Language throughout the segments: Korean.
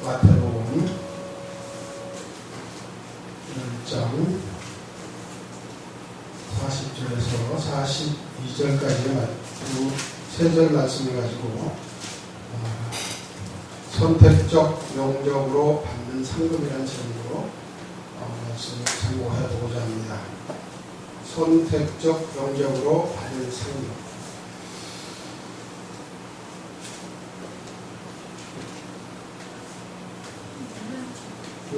마태복음 1장 40절에서 42절까지의 세 절 말씀을 가지고 선택적 영접으로 받는 상급이라는 제목으로 말씀을 참고해 보고자 합니다. 선택적 영접으로 받는 상급.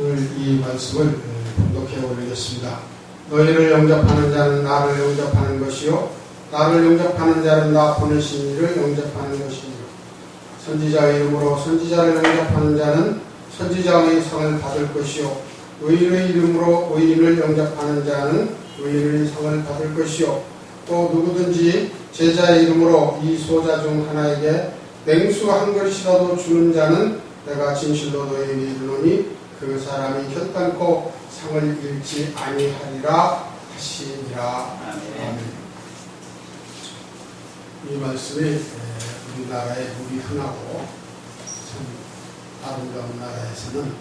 오늘 이 말씀을 봉독해 올리겠습니다. 너희를 영접하는 자는 나를 영접하는 것이요 나를 영접하는 자는 나 보내신 이를 영접하는 것이니라. 선지자의 이름으로 선지자를 영접하는 자는 선지자의 상을 받을 것이요 의인의 이름으로 의인을 영접하는 자는 의인의 상을 받을 것이요 또 누구든지 제자의 이름으로 이 소자 중 하나에게 냉수 한 그릇이라도 주는 자는 내가 진실로 너희에게 이르노니 그 사람이 결단코 상을 잃지 아니하리라 하시니라. 아멘. 이 말씀이 우리나라에 물이 흔하고 참 아름다운 나라에서는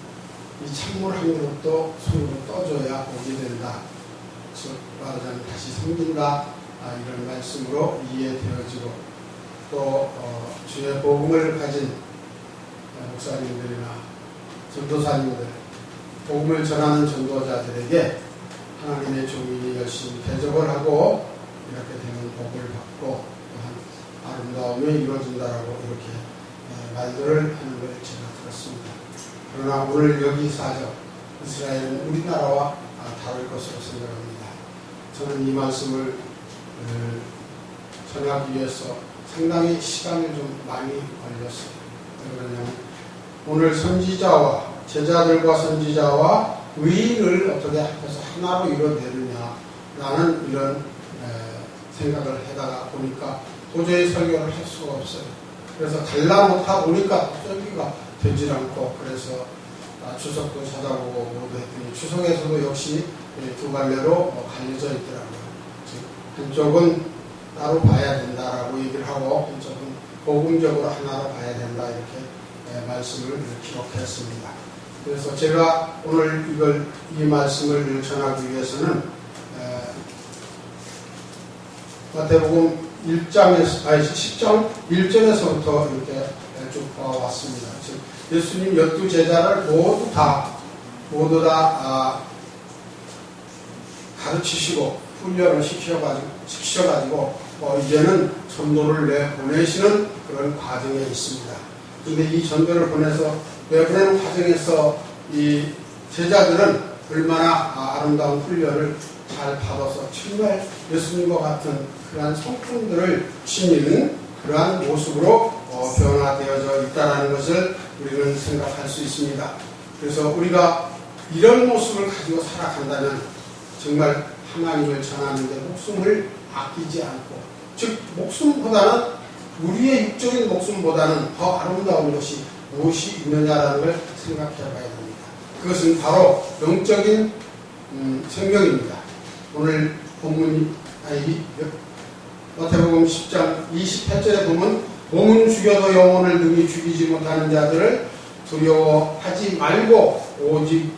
이 찬물 한 그릇도 손으로 떠줘야 오게 된다. 즉 말하자면 다시 섬긴다. 이런 말씀으로 이해되어지고 또 주의 복음을 가진 목사님들이나 전도사님들, 복음을 전하는 전도자들에게 하나님의 종이 열심히 대접을 하고 이렇게 되면 복을 받고 또한 아름다움이 이루어진다라고 이렇게 말들을 하는 걸 제가 들었습니다. 그러나 오늘 여기 사적 이스라엘은 우리나라와 다를 것으로 생각합니다. 저는 이 말씀을 전하기 위해서 상당히 시간을 좀 많이 걸렸어요. 왜 그러냐면 오늘 선지자와 제자들과 선지자와 의인을 어떻게 합해서 하나로 이뤄내느냐라는 이런 생각을 하다가 보니까 도저히 설교를 할 수가 없어요. 그래서 갈라놓다 보니까 설교가 되질 않고 그래서 추석도 찾아보고 모두 했더니 추석에서도 역시 두 갈래로 갈려져 있더라고요. 즉 한쪽은 따로 봐야 된다라고 얘기를 하고 한쪽은 복음적으로 하나로 봐야 된다 이렇게 말씀을 기록했습니다. 그래서 제가 오늘 이 말씀을 전하기 위해서는 마태복음 10장 1절에서부터 이렇게 쭉 봐왔습니다. 즉 예수님 12제자를 모두 다 가르치시고 훈련을 시키셔가지고 이제는 전도를 내보내시는 그런 과정에 있습니다. 근데 이 전도를 내보내는 과정에서 이 제자들은 얼마나 아름다운 훈련을 잘 받아서 정말 예수님과 같은 그러한 성품들을 지니는 그러한 모습으로 변화되어져 있다는 것을 우리는 생각할 수 있습니다. 그래서 우리가 이런 모습을 가지고 살아간다면 정말 하나님을 전하는 데 목숨을 아끼지 않고 즉 목숨보다는 우리의 육적인 목숨보다는 더 아름다운 것이 무엇이 있느냐라는 걸 생각해 봐야 됩니다. 그것은 바로 영적인 생명입니다. 오늘 본문 마태복음 10장 28절에 보면 몸은 죽여도 영혼을 능히 죽이지 못하는 자들을 두려워하지 말고 오직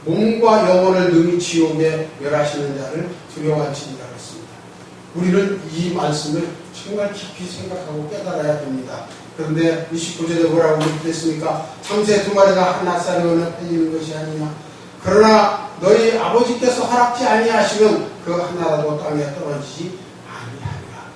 몸과 영혼을 능히 지옥에 멸하시는 자를 두려워할지니라 했습니다. 우리는 이 말씀을 정말 깊이 생각하고 깨달아야 됩니다. 그런데 29절에 뭐라고 그랬습니까? 참새 두 마리가 한 낫살에 언어 팔리는 것이 아니냐. 그러나 너희 아버지께서 허락지 아니하시면 그 하나라도 땅에 떨어지지 아니하리라.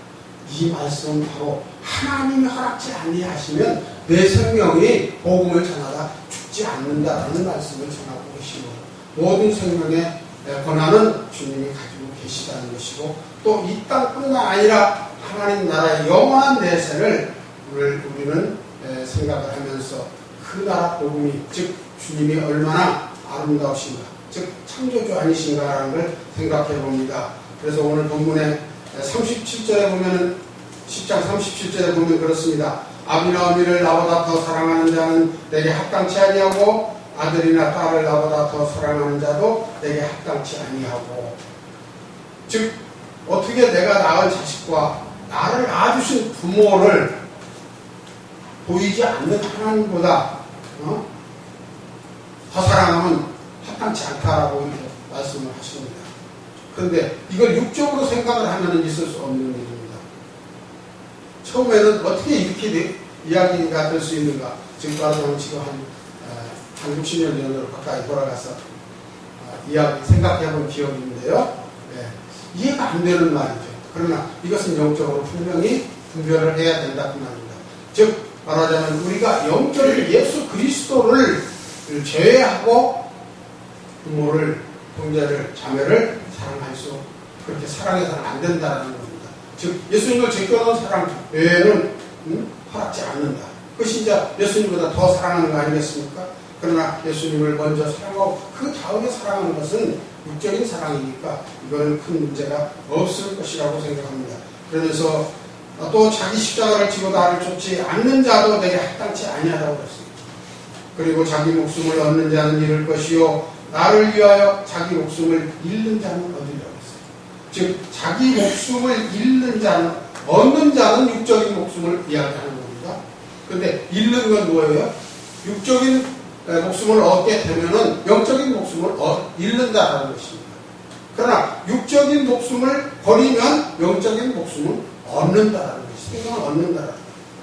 이 말씀은 바로 하나님이 허락지 아니하시면 내 생명이 복음을 전하다 죽지 않는다라는 말씀을 전하고 계시고 모든 생명의 권한은 주님이 가지고 계시다는 것이고 또 이 땅뿐만 아니라 하나님 나라의 영원한 내세를 우리는 생각을 하면서 그 나라 복음이 즉 주님이 얼마나 아름다우신가 즉 창조주 아니신가라는 걸 생각해 봅니다. 그래서 오늘 본문에 37절에 보면은 10장 37절에 보면 그렇습니다. 아비나 어미를 나보다 더 사랑하는 자는 내게 합당치 아니하고 아들이나 딸을 나보다 더 사랑하는 자도 내게 합당치 아니하고 즉 어떻게 내가 낳은 자식과 나를 낳아주신 부모를 보이지 않는 하나님보다 더 사랑하면 합당치 않다라고 이렇게 말씀을 하십니다. 그런데 이걸 육적으로 생각을 하면 있을 수 없는 일입니다. 처음에는 어떻게 이렇게 이야기가 될 수 있는가? 지금 말하자면 지금 한 60년 전으로 가까이 돌아가서 이야기 생각해본 기억이 있는데요. 이해가 안 되는 말이죠. 그러나 이것은 영적으로 분명히 분별을 해야 된다 그 말입니다. 즉 말하자면 우리가 영적인 예수 그리스도를 제외하고 부모를, 형제를, 자매를 사랑할 수, 그렇게 사랑해서는 안 된다는 겁니다. 즉 예수님을 제껴놓은 사랑 외에는 허락지 않는다. 그것이 이제 예수님보다 더 사랑하는 거 아니겠습니까? 그러나 예수님을 먼저 사랑하고 그 다음에 사랑하는 것은 육적인 사랑이니까 이거는 큰 문제가 없을 것이라고 생각합니다. 그러면서 또 자기 십자가를 지고 나를 쫓지 않는 자도 내게 합당치 아니하다고 했습니다. 그리고 자기 목숨을 얻는 자는 잃을 것이요 나를 위하여 자기 목숨을 잃는 자는 얻으려고 했어요. 즉 자기 목숨을 잃는 자는, 얻는 자는 육적인 목숨을 이야기하는 겁니다. 그런데 잃는 건 뭐예요? 육적인 목숨을 얻게 되면은 영적인 목숨을 잃는다라는 것입니다. 그러나 육적인 목숨을 버리면 영적인 목숨을 얻는다라는 것이, 생명을 얻는다라는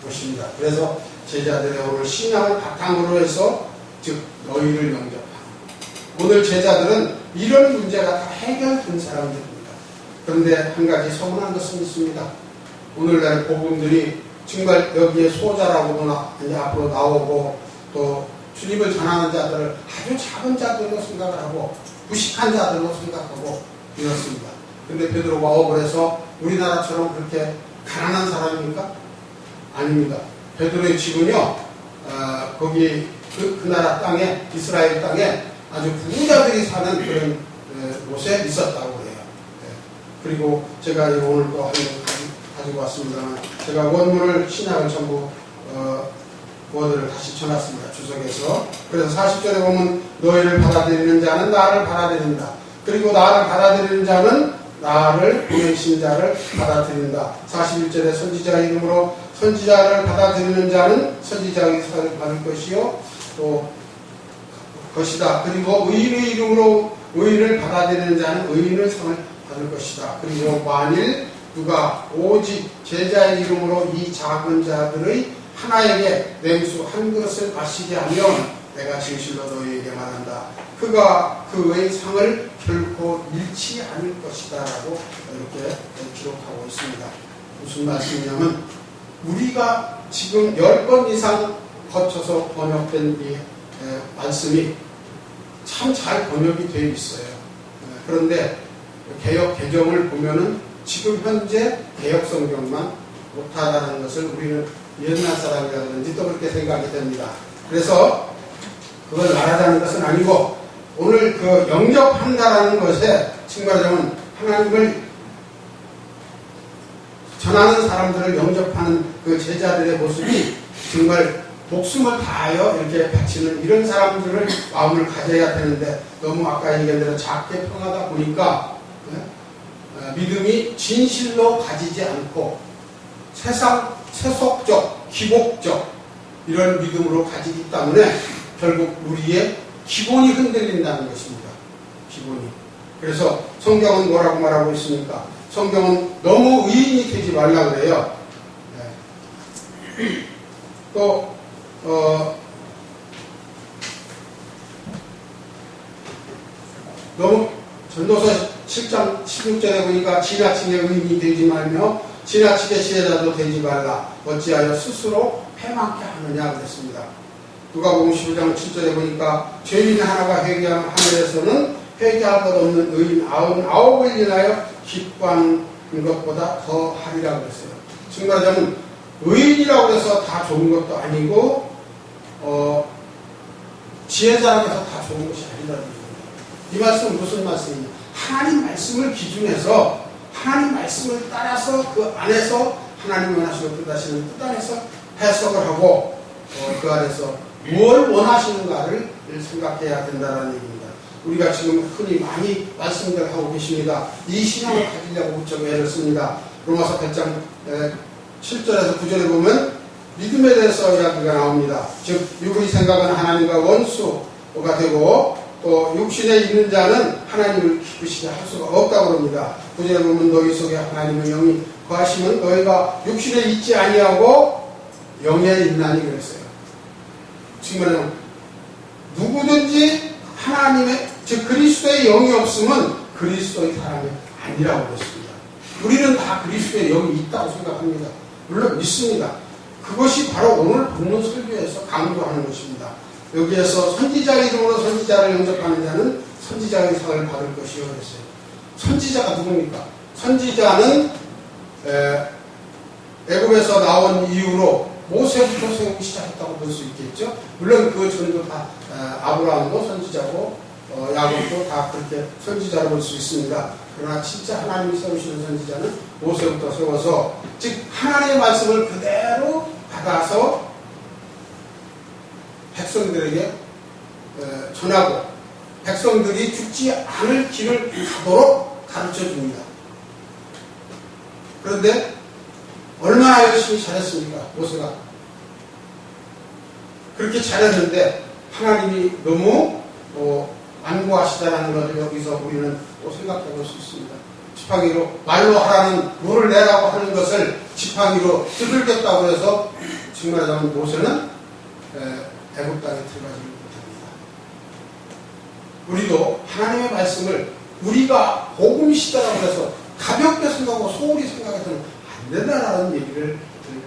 것입니다. 그래서 제자들의 오늘 신앙을 바탕으로 해서 즉 너희를 영접하는, 오늘 제자들은 이런 문제가 다 해결된 사람들입니다. 그런데 한 가지 서운한 것은 있습니다. 오늘날 복음들이 정말 여기에 소자라고도 이제 앞으로 나오고 또 주님을 전하는 자들을 아주 작은 자들로 생각을 하고 무식한 자들로 생각하고 이렇습니다. 그런데 베드로가 업을 해서 우리나라처럼 그렇게 가난한 사람입니까? 아닙니다. 베드로의 집은요, 거기 그 나라 땅에, 이스라엘 땅에 아주 부자들이 사는 그런 곳에 있었다고 해요. 그리고 제가 오늘 또 가지고 왔습니다만, 제가 원문을 신약을 전부 워드를 다시 쳐놨습니다. 주석에서. 그래서 40절에 보면 너희를 받아들이는 자는 나를 받아들인다. 그리고 나를 받아들이는 자는 나를 보내신 자를 받아들인다. 41절에 선지자 이름으로 선지자를 받아들이는 자는 선지자의 상을 받을 것이요 또 것이다. 그리고 의인의 이름으로 의인을 받아들이는 자는 의인의 상을 받을 것이다. 그리고 만일 누가 오직 제자의 이름으로 이 작은 자들의 하나에게 냉수 한 그릇을 마시게 하면 내가 진실로 너희에게 말한다. 그가 그의 상을 결코 잃지 않을 것이다 라고 이렇게 기록하고 있습니다. 무슨 말씀이냐면 우리가 지금 10번 이상 거쳐서 번역된 이 말씀이 참 잘 번역이 되어 있어요. 그런데 개역 개정을 보면은 지금 현재 개역 성경만 못하다는 것을 우리는 옛날 사람이라든지 또 그렇게 생각이 됩니다. 그래서 그걸 말하자는 것은 아니고 오늘 그 영접한다라는 것에 정말하자면 하나님을 전하는 사람들을 영접하는 그 제자들의 모습이 정말 목숨을 다하여 이렇게 바치는 이런 사람들을 마음을 가져야 되는데 너무 아까 얘기한 대로 작게 평하다 보니까 믿음이 진실로 가지지 않고 세속적, 기복적 이런 믿음으로 가지기 때문에 결국 우리의 기본이 흔들린다는 것입니다. 기본이. 그래서 성경은 뭐라고 말하고 있습니까? 성경은 너무 의인이 되지 말라 그래요. 또 너무 전도서 7장 16절에 보니까 지나치게 의인이 되지 말며 지나치게 지혜자도 되지 말라. 어찌하여 스스로 패망케 하느냐 그랬습니다. 누가복음 15장 7절에 보니까 죄인 하나가 회개하면 하늘에서는 회개할 것 없는 의인 99을 인하여 기뻐하는 것보다 더 하리라 그랬어요. 지금 말하자면 의인이라고 해서 다 좋은 것도 아니고 지혜자라고 해서 다 좋은 것이 아니라는 겁니다. 이 말씀은 무슨 말씀이냐? 하나님 말씀을 기준해서 하나님 말씀을 따라서 그 안에서 하나님 원하시고 뜻하시는 뜻 안에서 해석을 하고 그 안에서 뭘 원하시는가를 생각해야 된다는 얘기입니다. 우리가 지금 흔히 많이 말씀들 하고 계십니다. 이 신앙을 가지려고 무척 애를 씁니다. 로마서 8장 7절에서 9절에 보면 믿음에 대해서 이야기가 나옵니다. 즉 육의 생각은 하나님과 원수, 되고 또 육신에 있는 자는 하나님을 기쁘시게 할 수가 없다고 합니다. 9절에 보면 너희 속에 하나님의 영이 거하시면 너희가 육신에 있지 아니하고 영에 있나니 그랬어요. 지금 누구든지 하나님의 즉 그리스도의 영이 없으면 그리스도의 사람이 아니라고 그랬습니다. 우리는 다 그리스도의 영이 있다고 생각합니다. 물론 믿습니다. 그것이 바로 오늘 본문 설교에서 강조하는 것입니다. 여기에서 선지자 이름으로 선지자를 영접하는 자는 선지자의 상을 받을 것이요 그랬어요. 선지자가 누굽니까? 선지자는 애굽에서 나온 이후로 모세부터 세우기 시작했다고 볼 수 있겠죠. 물론 그 전도 다 아브라함도 선지자고 야곱도 다 그렇게 선지자로 볼 수 있습니다. 그러나 진짜 하나님이 세우시는 선지자는 모세부터 세워서 즉 하나님의 말씀을 그대로 받아서 백성들에게 전하고 백성들이 죽지 않을 길을 가도록 가르쳐 줍니다. 그런데 얼마나 열심히 잘했습니까? 모세가. 그렇게 잘했는데 하나님이 너무 안구하시다라는 것을 여기서 우리는 또 생각해 볼 수 있습니다. 지팡이로 말로 하라는 물을 내라고 하는 것을 지팡이로 두들겼다고 해서 정말 모세는 애굽 땅에 들어가지 못합니다. 우리도 하나님의 말씀을 우리가 복음이시다라고 해서 가볍게 생각하고 소홀히 생각해서는 안 된다라는 얘기를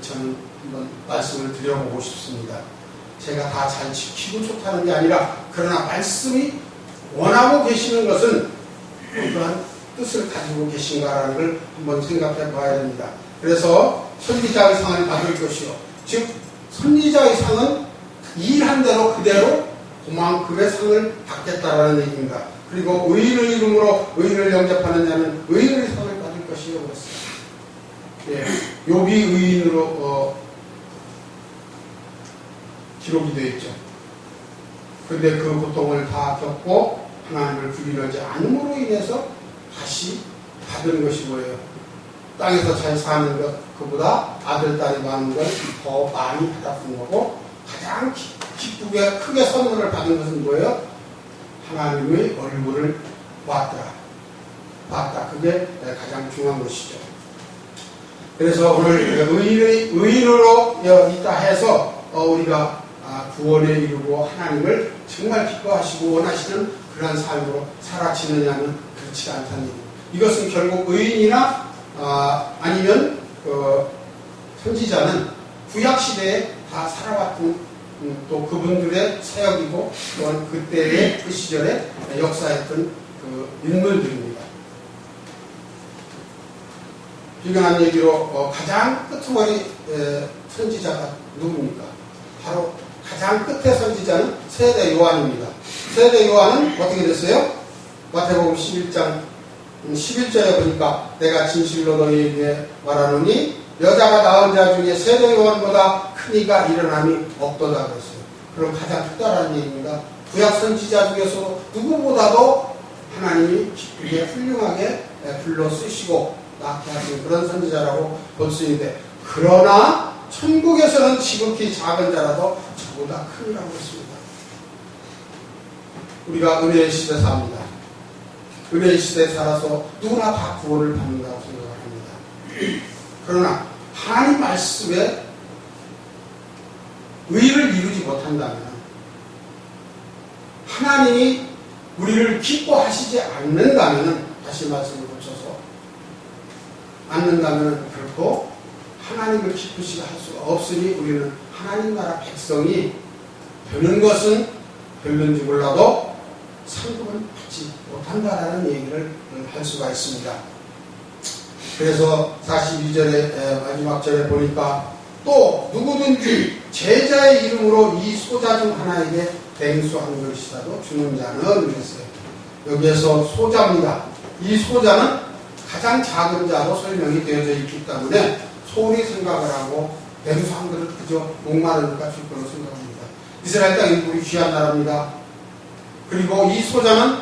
저는 한번 말씀을 드려보고 싶습니다. 제가 다 잘 지키고 좋다는 게 아니라 그러나 말씀이 원하고 계시는 것은 어떠한 뜻을 가지고 계신가라는 걸 한번 생각해 봐야 됩니다. 그래서 선지자의 상을 받을 것이요. 즉 선지자의 상은 일한 대로 그대로 그만큼의 상을 받겠다라는 얘기입니다. 그리고 의인의 이름으로 의인을 영접하는 자는 의인의 상을 받을 것이요 그랬어요. 예, 욥이 의인으로 기록이 되어 있죠. 그런데 그 고통을 다 겪고 하나님을 부인하지 않음으로 인해서 다시 받은 것이 뭐예요? 땅에서 잘 사는 것 그보다 아들 딸이 많은 걸 더 많이 받았던 거고 가장 기쁘게 크게 선물을 받은 것은 뭐예요? 하나님의 얼굴을 봤다. 그게 가장 중요한 것이죠. 그래서 오늘 의인으로 있다 해서 우리가 구원에 이르고 하나님을 정말 기뻐하시고 원하시는 그러한 삶으로 살아지느냐는 그렇지 않다는 얘기입니다. 이것은 결국 의인이나 아니면 선지자는 구약시대에 다 살아왔던 또 그분들의 사역이고 또한 그때의 그 시절에 역사했던 그 인물들입니다. 유명한 얘기로 가장 끄트머리 선지자가 누굽니까? 바로 가장 끝의 선지자는 세례 요한입니다. 세례 요한은 어떻게 됐어요? 마태복음 11장 11절에 보니까 내가 진실로 너희에게 말하노니 여자가 낳은 자 중에 세례 요한보다 큰 이가 일어남이 없도다 그랬어요. 그럼 가장 특별한 얘기입니다. 구약 선지자 중에서 누구보다도 하나님이 기쁘게 훌륭하게 불러 쓰시고 낳게 하신 그런 선지자라고 볼 수 있는데 그러나 천국에서는 지극히 작은 자라도 저보다 큰이라고 했습니다. 우리가 은혜의 시대 삽니다. 은혜의 시대에 살아서 누구나 다 구원을 받는다고 생각합니다. 그러나 하나님 말씀에 의를 이루지 못한다면 하나님이 우리를 기뻐하시지 않는다면 다시 말씀을 고쳐서 않는다면 결코 하나님을 기쁘시게 할 수가 없으니 우리는 하나님 나라 백성이 되는 것은 별론지 몰라도 상급을 받지 못한다라는 얘기를 할 수가 있습니다. 그래서 42절에 마지막 절에 보니까 또 누구든지 제자의 이름으로 이 소자 중 하나에게 맹수한 것이라도 주는 자는 그랬어요. 여기에서 소자입니다. 이 소자는 가장 작은 자로 설명이 되어져 있기 때문에 소홀히 생각을 하고 맹수한 것을 그저 목마르니까 줄 거로 생각합니다. 이스라엘 땅이 우리 귀한 나라입니다. 그리고 이 소자는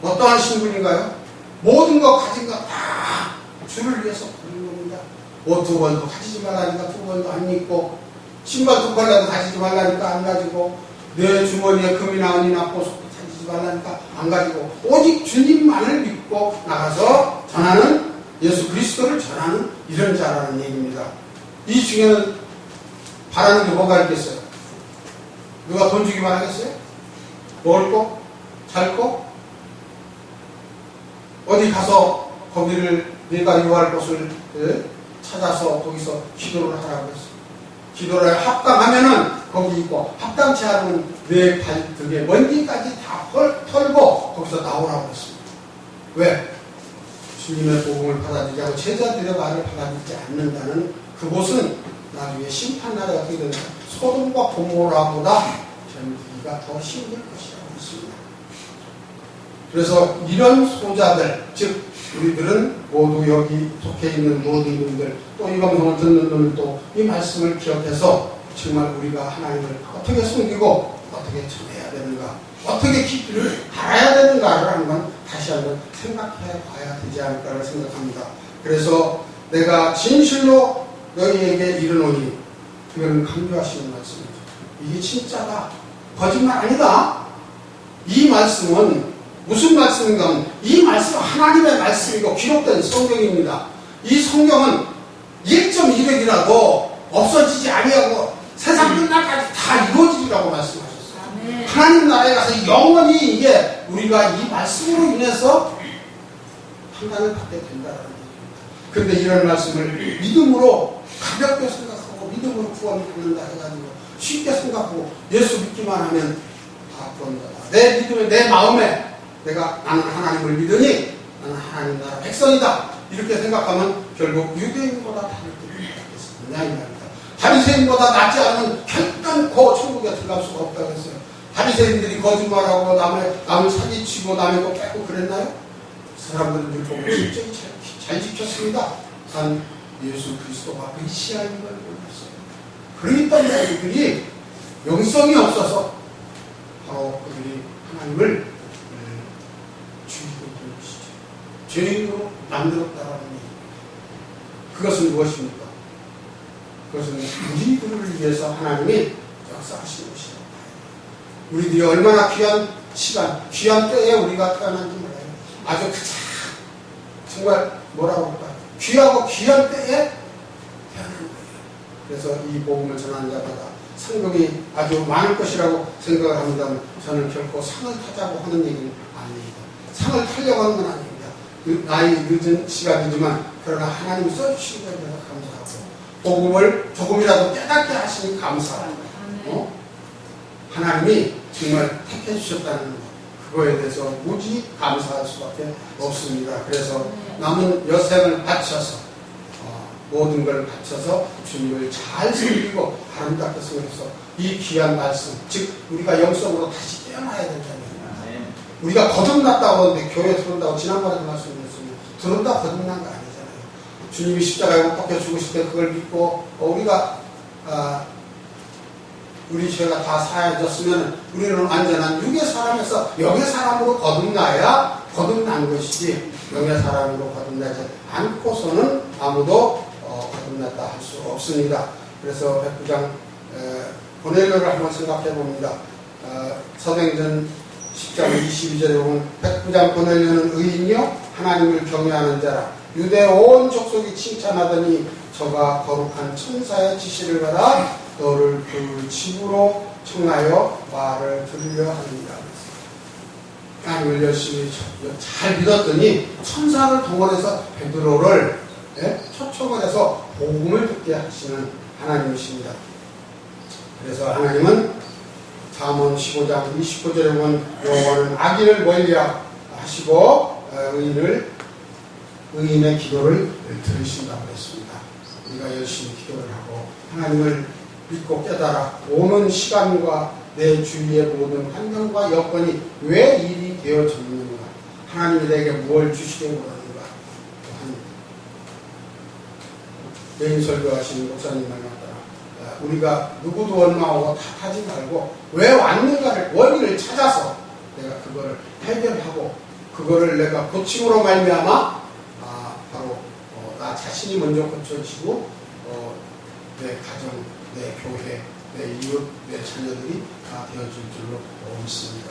어떠한 신분인가요? 모든 것 가진 것 다 주를 위해서 버리는 겁니다. 옷 두 벌도 가지지 말라니까 두 벌도 안 입고 신발 두 벌라도 가지지 말라니까 안 가지고 내 주머니에 금이나 은이나 보석도 찾지 말라니까 안 가지고 오직 주님만을 믿고 나가서 전하는, 예수 그리스도를 전하는 이런 자라는 얘기입니다. 이 중에는 바라는 게 뭐가 있겠어요? 누가 돈 주기만 하겠어요? 먹을 거? 잘 거? 어디 가서 거기를 내가 유할 곳을 찾아서 거기서 기도를 하라고 했어요. 기도를 합당하면은 거기 있고, 합당치 않으면 내 발등에 먼지까지 다 털고 거기서 나오라고 했습니다. 왜? 주님의 복음을 받아들이지 않고 제자들의 말을 받아들이지 않는다는 그곳은 나중에 심판날에 어떻게 되는가? 소돔과 고모라보다 견디기가 더 힘들 것이라고 했습니다. 그래서 이런 소자들, 즉 우리들은 모두 여기 속해 있는 모든 분들, 또 이 방송을 듣는 분들도 이 말씀을 기억해서 정말 우리가 하나님을 어떻게 숨기고 어떻게 전해야 되는가, 어떻게 깊이를 알아야 되는가를 한번 다시 한번 생각해 봐야 되지 않을까를 생각합니다. 그래서 내가 진실로 너희에게 이르노니, 그거는 강조하시는 말씀이죠. 이게 진짜다, 거짓말 아니다. 이 말씀은 무슨 말씀인가 하면 이 말씀은 하나님의 말씀이고 기록된 성경입니다. 이 성경은 1.1핵이라도 없어지지 아니하고 세상 끝날까지 다 이루어지리라고 말씀하셨어요. 하나님 나라에 가서 영원히 이게 우리가 이 말씀으로 인해서 판단을 받게 된다는 얘기입니다. 그런데 이런 말씀을 믿음으로 가볍게 생각하고 믿음으로 구원을 받는다 해가지고 쉽게 생각하고 예수 믿기만 하면 다 구원받아. 내 믿음에, 내 마음에 나는 하나님을 믿으니 나는 하나님 나라 백성이다, 이렇게 생각하면 결국 유대인보다 다를 때가 있겠습니다. 이 말입니다. 바리새인보다 낫지 않으면 결단코 천국에 들어갈 수가 없다고 했어요. 바리새인들이 거짓말하고 남을 사기치고 남의 거 뺏고 그랬나요? 사람들을 보고 실적이 잘 지켰습니다. 단 예수 그리스도가 메시아인 걸 몰랐어요. 그러기 때문에 그들이 영성이 없어서 바로 그들이 하나님을 죽이고 있는 것이죠. 죄인으로 만들었다라는 얘기입니다. 그것은 무엇입니까? 그것은 우리들을 위해서 하나님이 역사하시는 것이다. 우리들이 얼마나 귀한 시간, 귀한 때에 우리가 태어난지 몰라요. 아주 정말 뭐라고 할까요? 귀하고 귀한 때에 태어난 거예요. 그래서 이 복음을 전하는 자마다 상급이 아주 많을 것이라고 생각을 합니다만, 저는 결코 상을 타자고 하는 얘기는 아닙니다. 상을 타려고 하는 건 아닙니다. 나이 늦은 시간이지만 그러나 하나님이 써주신 것에 대해서 감사하고 복음을 조금이라도 깨닫게 하시니 감사하고 하나님이 정말 택해 주셨다는 것, 그거에 대해서 무지 감사할 수밖에 없습니다. 그래서 남은 여생을 바쳐서 모든 걸 바쳐서 주님을 잘 섬기고 아름답게 섬겨서 이 귀한 말씀, 즉 우리가 영성으로 다시 깨어나야 된다는, 우리가 거듭났다고 하는데 교회 들어온다고 지난번에도 말씀드렸습니다. 들어온다고 거듭난 거 아니잖아요. 주님이 십자가에 못 박혀 죽으실 때 그걸 믿고 우리가 우리 죄가 다 사해졌으면 우리는 완전한 육의 사람에서 영의 사람으로 거듭나야 거듭난 것이지, 영의 사람으로 거듭나지 않고서는 아무도 거듭났다 할 수 없습니다. 그래서 백부장 고넬료를 한번 생각해 봅니다. 사도행전 10장 22절에 보면 백부장 고넬료는 의인이요 하나님을 경외하는 자라, 유대 온 족속이 칭찬하더니 저가 거룩한 천사의 지시를 받아 너를 그 집으로 청하여 말을 들으려 합니다. 하나님을 열심히 잘 믿었더니 천사를 동원해서 베드로를 초청을 해서 복음을 듣게 하시는 하나님이십니다. 그래서 하나님은 잠언 15장 29절에 보면 여호와는 악인을 멀리하시고 의인의 기도를 들으신다고 했습니다. 우리가 열심히 기도를 하고 하나님을 믿고 깨달아 오는 시간과 내 주위의 모든 환경과 여건이 왜 일이 되어졌는가, 하나님이 내게 뭘 주시려고 하는가, 메인 설교하시는 목사님 말 따라 우리가 누구도 원망하고 탓하지 말고 왜 왔는가를 원인을 찾아서 내가 그거를 해결하고 그거를 내가 고침으로 말미암아 바로 나 자신이 먼저 고쳐지고 내 가정, 내 교회, 내 이웃, 내 자녀들이 다 되어줄 줄로 믿습니다.